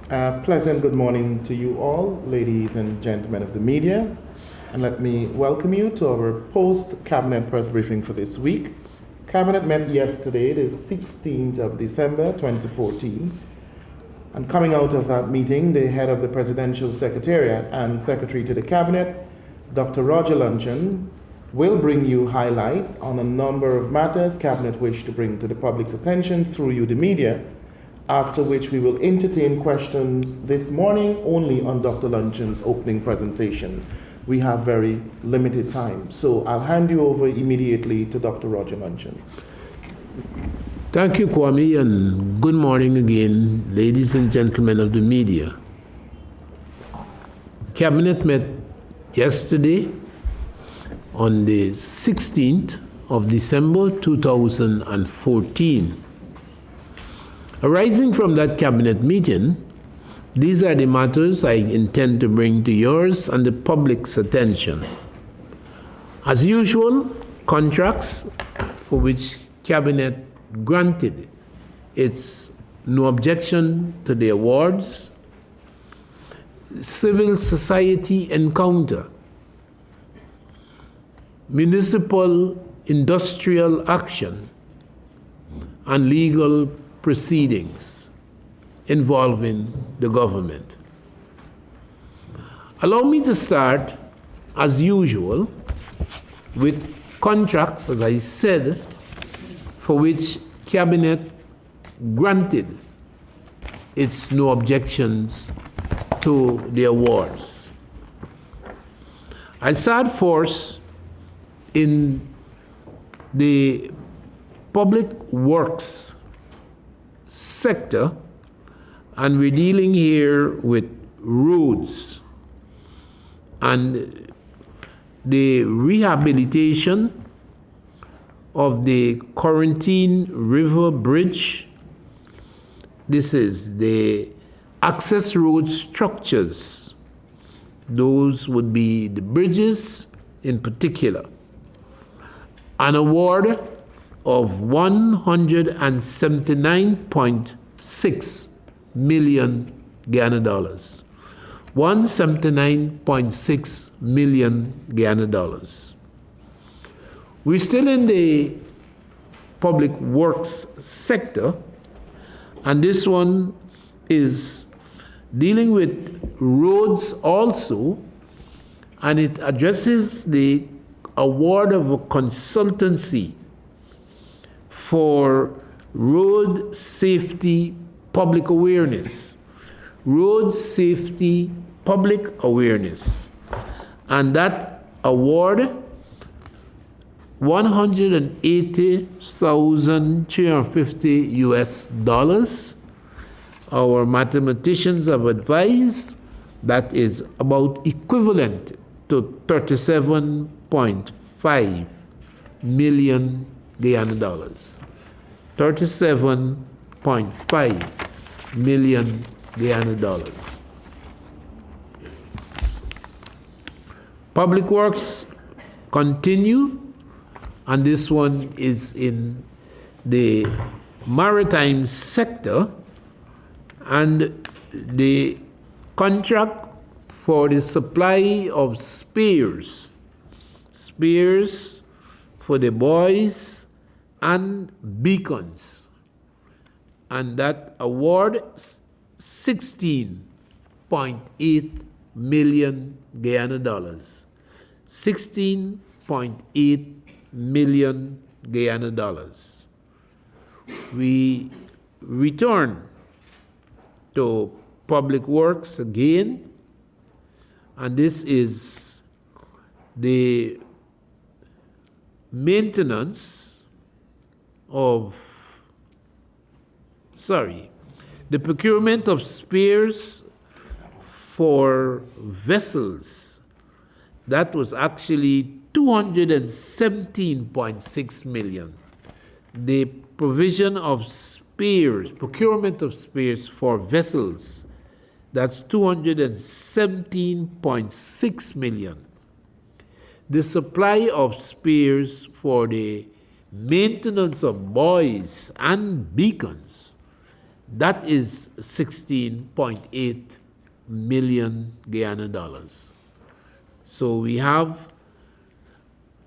Pleasant good morning to you all, ladies and gentlemen of the media. And let me welcome you to our post-Cabinet press briefing for this week. Cabinet met yesterday, the 16th of December 2014. And coming out of that meeting, the head of the Presidential Secretariat and Secretary to the Cabinet, Dr. Roger Luncheon, will bring you highlights on a number of matters Cabinet wished to bring to the public's attention through you, the media, after which we will entertain questions this morning only on Dr. Luncheon's opening presentation. We have very limited time, so I'll hand you over immediately to Dr. Roger Luncheon. Thank you, Kwame, and good morning again, ladies and gentlemen of the media. Cabinet met yesterday on the 16th of December 2014. Arising from that cabinet meeting, these are the matters I intend to bring to yours and the public's attention. As usual, contracts for which cabinet granted its no objection to the awards, civil society encounter, municipal industrial action, and legal proceedings involving the government. Allow me to start, as usual, with contracts, as I said, for which Cabinet granted its no objections to the awards. I start first in the public works sector, and we're dealing here with roads and the rehabilitation of the Quarantine River Bridge. This is the access road structures. Those would be the bridges in particular. An award of $179.6 million Ghana dollars. $179.6 million Ghana dollars. We're still in the public works sector, and this one is dealing with roads also, and it addresses the award of a consultancy for road safety public awareness. Road safety public awareness. And that award, $180,350 US. Our mathematicians have advised that is about equivalent to 37.5 million Guyana dollars. 37.5 million Guyana dollars. Public works continue, and this one is in the maritime sector, and the contract for the supply of spares for the buoys and beacons, and that award $16.8 million Guyana dollars. $16.8 million Guyana dollars. We return to public works again, and this is the maintenance of, the procurement of spares for vessels. That was actually $217.6 million. The provision of spares, procurement of spares for vessels, that's $217.6 million. The supply of spares for the maintenance of buoys and beacons, That is 16.8 million Guyana dollars. So we have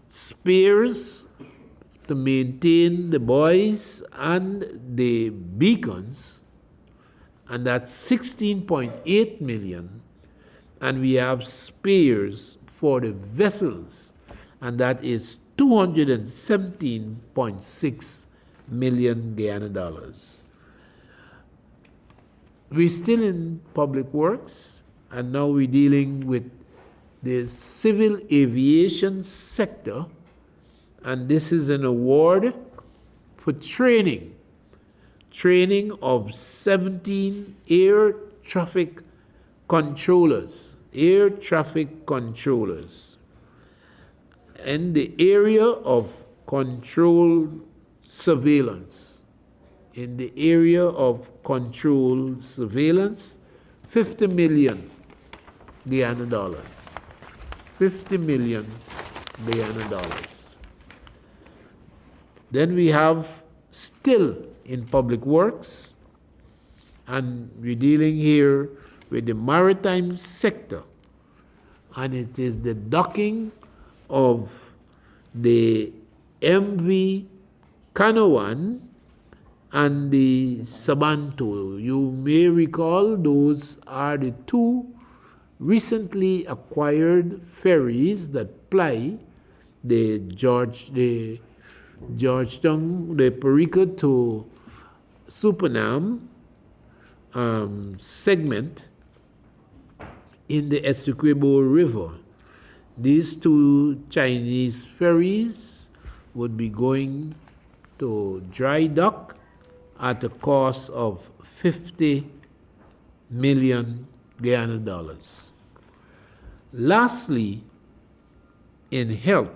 spares to maintain the buoys and the beacons, and that's 16.8 million. And we have spares for the vessels, and that is 217.6 million Guyana dollars. We're still in public works, and now we're dealing with the civil aviation sector, and this is an award for training of 17 air traffic controllers in the area of controlled surveillance. In the area of controlled surveillance, 50 million Guyana dollars. 50 million Guyana dollars. Then we have still in public works, and we're dealing here with the maritime sector, and it is the docking of the MV Canoan and the Sabanto. You may recall those are the two recently acquired ferries that ply the Georgetown, the Perico to Supanam segment in the Essequibo River. These two Chinese ferries would be going to dry dock at a cost of 50 million Guyana dollars. Lastly, in health,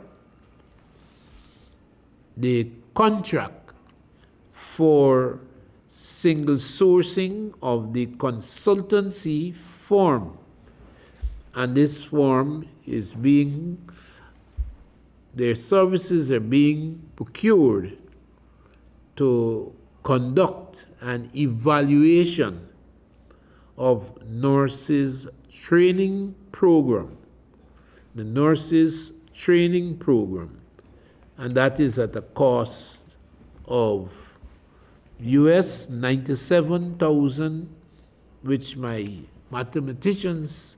the contract for single sourcing of the consultancy form, and this form is their services are being procured to conduct an evaluation of nurses training program, the nurses training program, and that is at a cost of US 97,000, which my mathematicians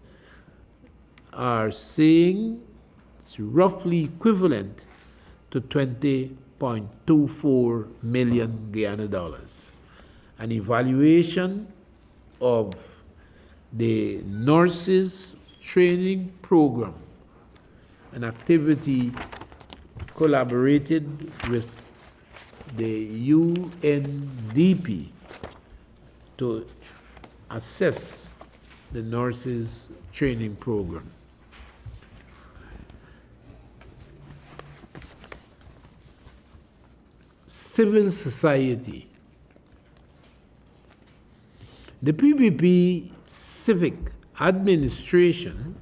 are saying it's roughly equivalent to 20.24 million Guyana dollars. An evaluation of the nurses training program, an activity collaborated with the UNDP to assess the nurses training program. Civil society. The PPP Civic Administration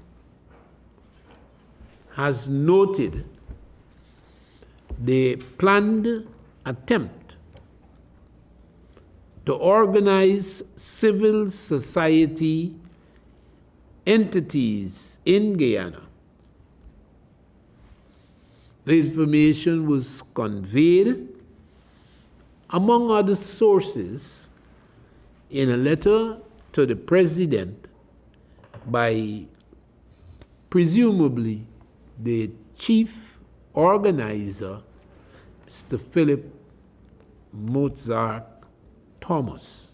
has noted the planned attempt to organize civil society entities in Guyana. The information was conveyed, among other sources, in a letter to the President by presumably the chief organizer, Mr. Philip Mozart Thomas.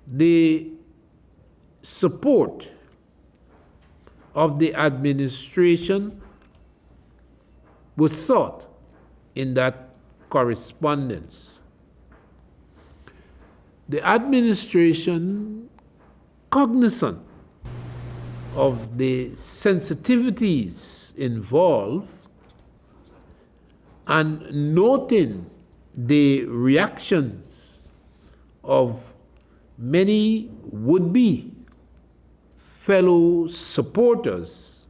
The support of the administration was sought in that correspondence. The administration, cognizant of the sensitivities involved and noting the reactions of many would-be fellow supporters,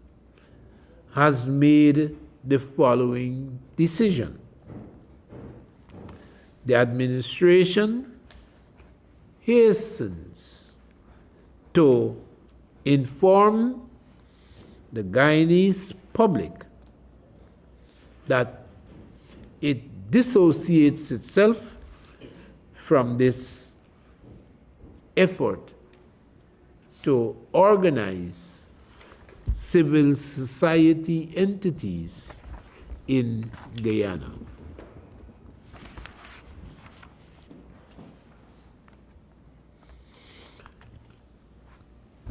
has made the following decision. the administration hastens to inform the Guyanese public that it dissociates itself from this effort to organize civil society entities in Guyana.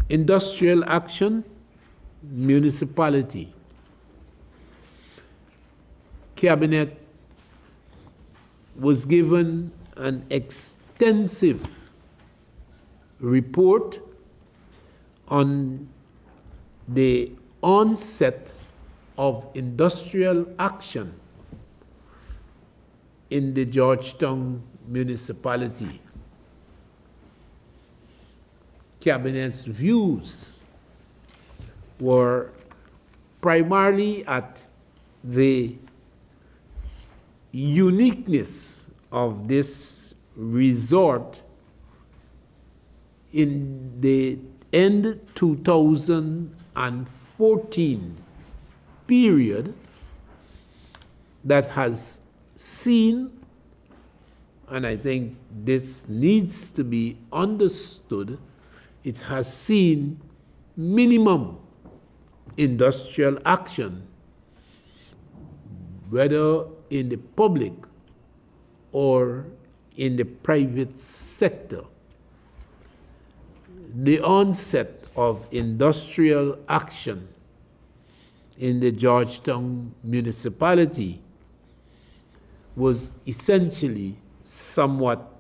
Industrial action, municipality. Cabinet was given an extensive report on the onset of industrial action in the Georgetown municipality. Cabinet's views were primarily at the uniqueness of this resort in the end 2014 period that has seen, and I think this needs to be understood, it has seen minimum industrial action, whether in the public or in the private sector. The onset of industrial action in the Georgetown municipality was essentially somewhat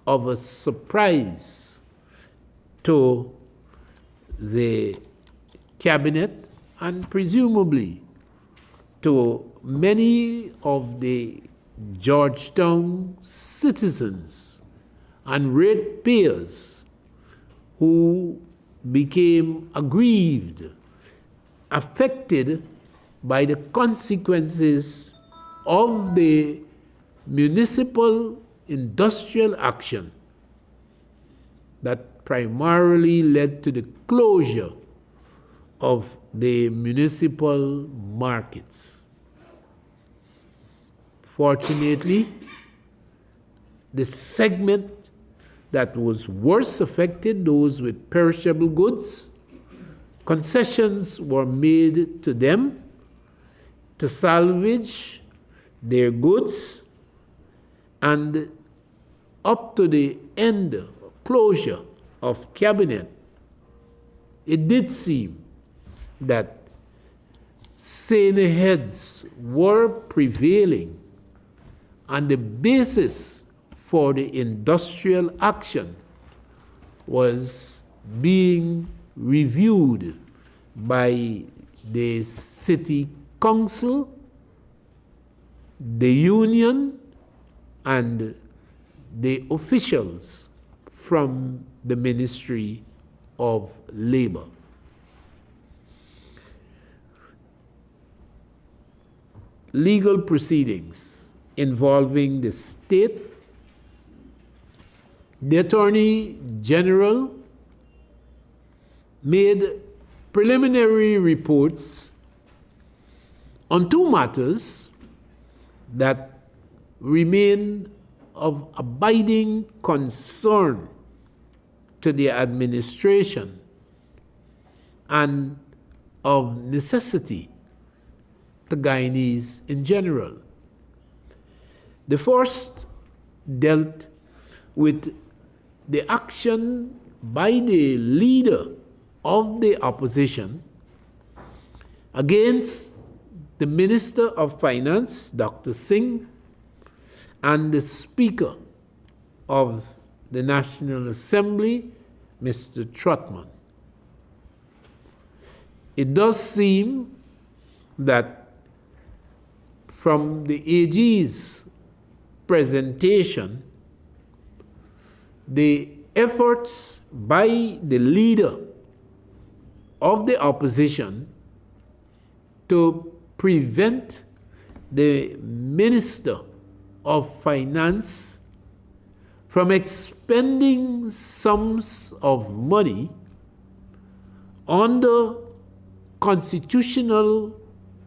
of a surprise to the cabinet and presumably to many of the Georgetown citizens and ratepayers who became aggrieved, affected by the consequences of the municipal industrial action that primarily led to the closure of the municipal markets. Fortunately, the segment that was worse affected, those with perishable goods, concessions were made to them to salvage their goods, and up to the end closure of cabinet, it did seem that saner heads were prevailing, and the basis for the industrial action was being reviewed by the city council, the union, and the officials from the Ministry of Labor. Legal proceedings involving the state, the Attorney General made preliminary reports on two matters that remain of abiding concern to the administration and of necessity to Guyanese in general. The first dealt with the action by the leader of the opposition against the Minister of Finance, Dr. Singh, and the Speaker of the National Assembly, Mr. Trotman. It does seem that from the AG's presentation, the efforts by the leader of the opposition to prevent the minister of Finance from expending sums of money under constitutional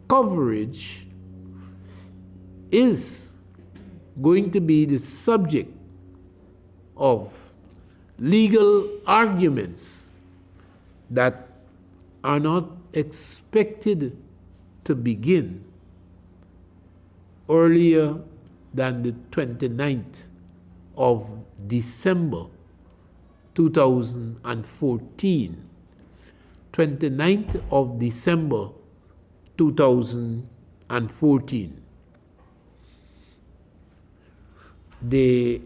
coverage is going to be the subject of legal arguments that are not expected to begin earlier than the 29th of December 2014. 29th of December 2014. The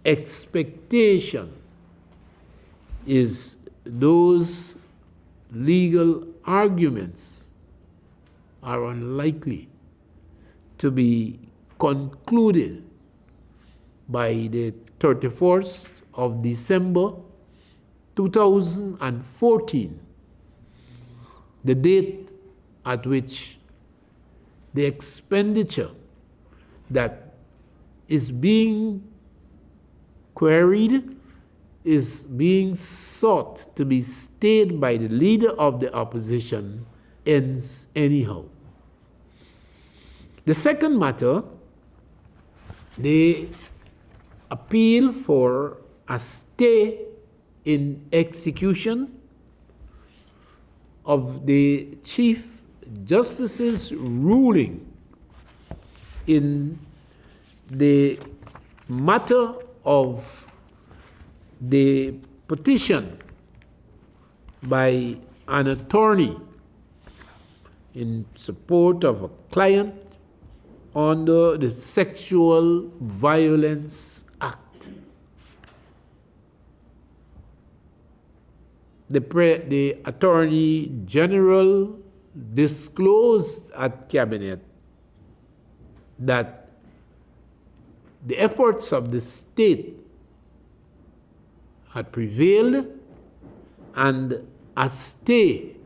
expectation is those legal arguments are unlikely to be concluded by the 31st of December 2014, the date at which the expenditure that is being queried is being sought to be stayed by the leader of the opposition ends anyhow. The second matter, they appeal for a stay in execution of the Chief Justice's ruling in the matter of the petition by an attorney in support of a client under the Sexual Violence Act. The Attorney General disclosed at Cabinet that the efforts of the state had prevailed and a stay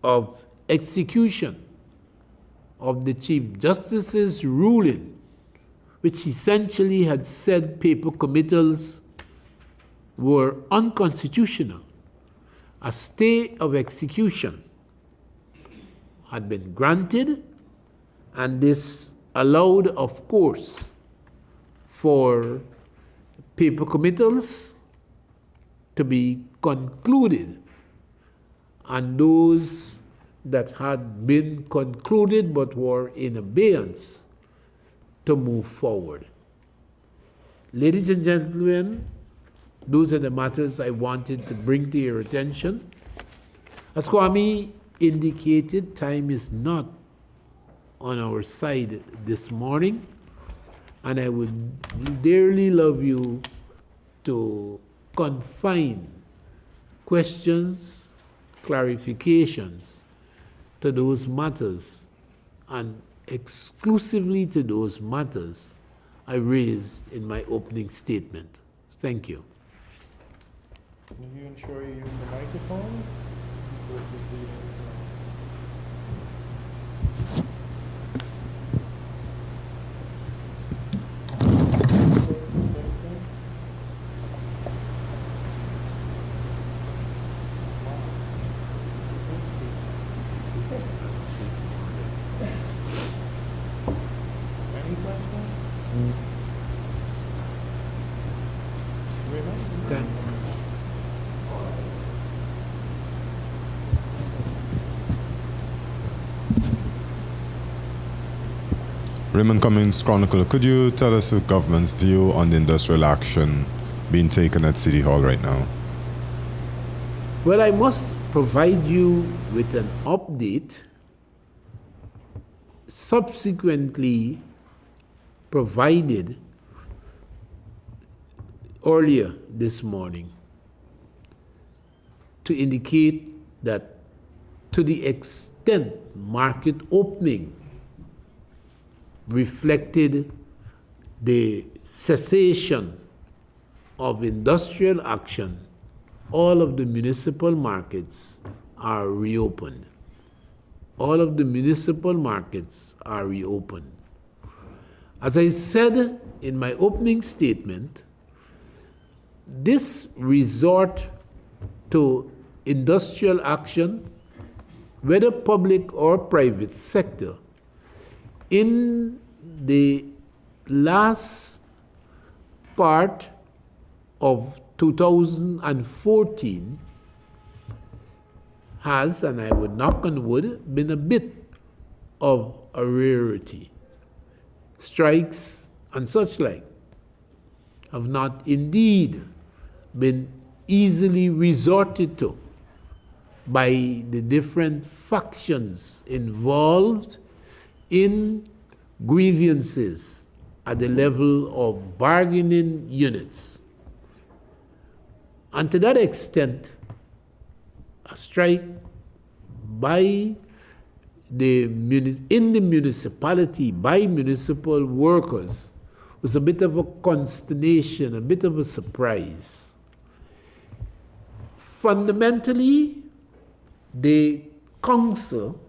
of execution of the Chief Justice's ruling, which essentially had said paper committals were unconstitutional. A stay of execution had been granted, and this allowed, of course, for paper committals to be concluded, and those that had been concluded but were in abeyance to move forward. Ladies and gentlemen, those are the matters I wanted to bring to your attention. As Kwame indicated, time is not on our side this morning, and I would dearly love you to confine questions, clarifications to those matters, and exclusively to those matters I raised in my opening statement. Thank you. Will you ensure you use the microphones before proceeding? Any questions? Okay. Raymond Cummings Chronicle, could you tell us the government's view on the industrial action being taken at City Hall right now? Well, I must provide you with an update subsequently provided earlier this morning to indicate that to the extent market opening reflected the cessation of industrial action, all of the municipal markets are reopened. All of the municipal markets are reopened. As I said in my opening statement, this resort to industrial action, whether public or private sector, in the last part of 2014 has, and I would knock on wood, been a bit of a rarity. Strikes and such like have not indeed been easily resorted to by the different factions involved in grievances at the level of bargaining units. And to that extent, a strike by in the municipality by municipal workers was a bit of a consternation, a bit of a surprise. Fundamentally, the council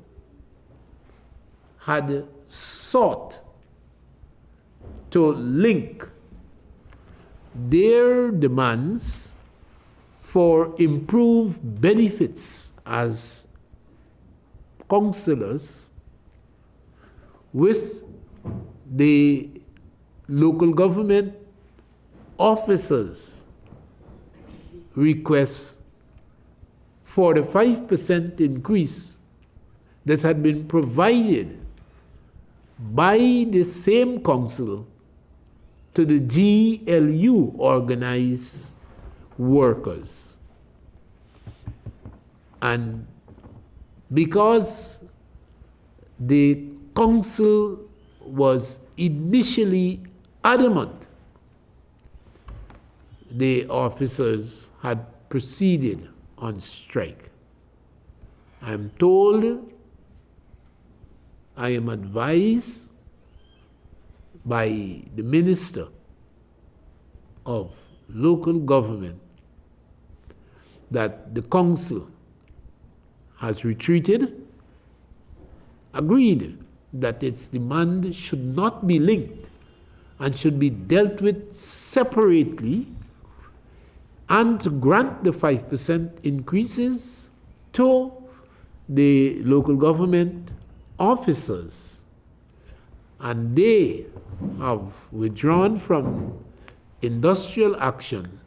had sought to link their demands for improved benefits as councillors with the local government officers' requests for the 5% increase that had been provided by the same council to the GLU organized workers. And because the council was initially adamant, the officers had proceeded on strike. I am told, I am advised by the Minister of Local Government that the council has retreated, agreed that its demand should not be linked and should be dealt with separately, and to grant the 5% increases to the local government officers. And they have withdrawn from industrial action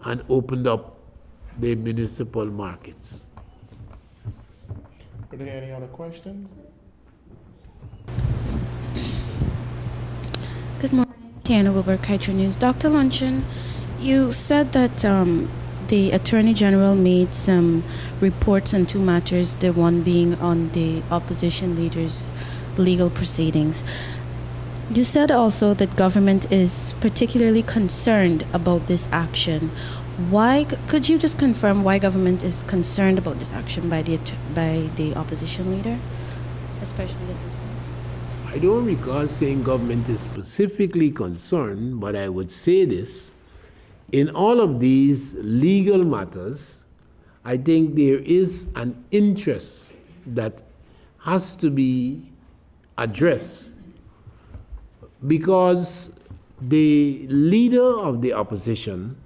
and opened up the municipal markets. Are there any other questions? Good morning, Tiana Wilbur, Kaiser News. Dr. Luncheon, you said that the Attorney General made some reports on two matters, the one being on the opposition leaders' legal proceedings. You said also that government is particularly concerned about this action. Why could you just confirm why government is concerned about this action by the opposition leader, especially at this point? I don't recall saying government is specifically concerned, but I would say this. In all of these legal matters, I think there is an interest that has to be addressed, because the leader of the opposition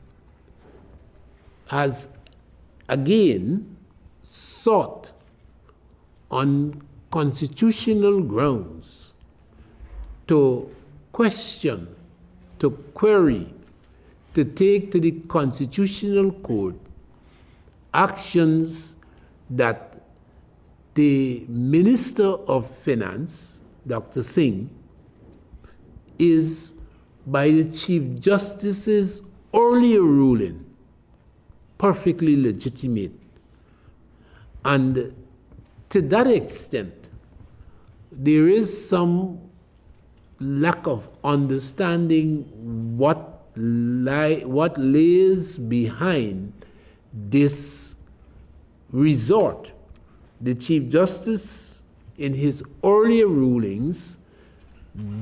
has again sought on constitutional grounds to question, to query, to take to the Constitutional Court actions that the Minister of Finance, Dr. Singh, is, by the Chief Justice's earlier ruling, perfectly legitimate. And to that extent, there is some lack of understanding what lays behind this resort. The Chief Justice, in his earlier rulings,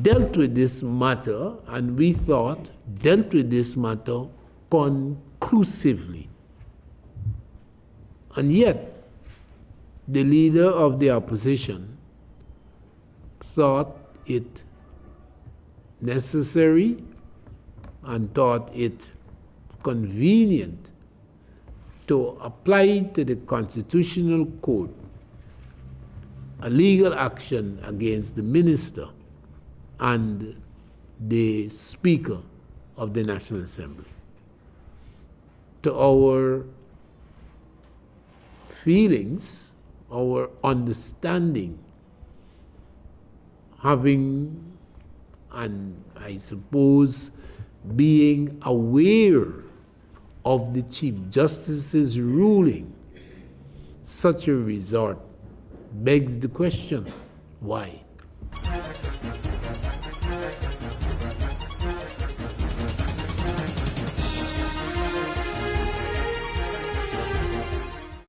dealt with this matter, and we thought dealt with this matter conclusively. And yet, the leader of the opposition thought it necessary and thought it convenient to apply to the Constitutional Court a legal action against the minister and the Speaker of the National Assembly. To our feelings, our understanding, having, and I suppose being aware of the Chief Justice's ruling, such a resort begs the question, why?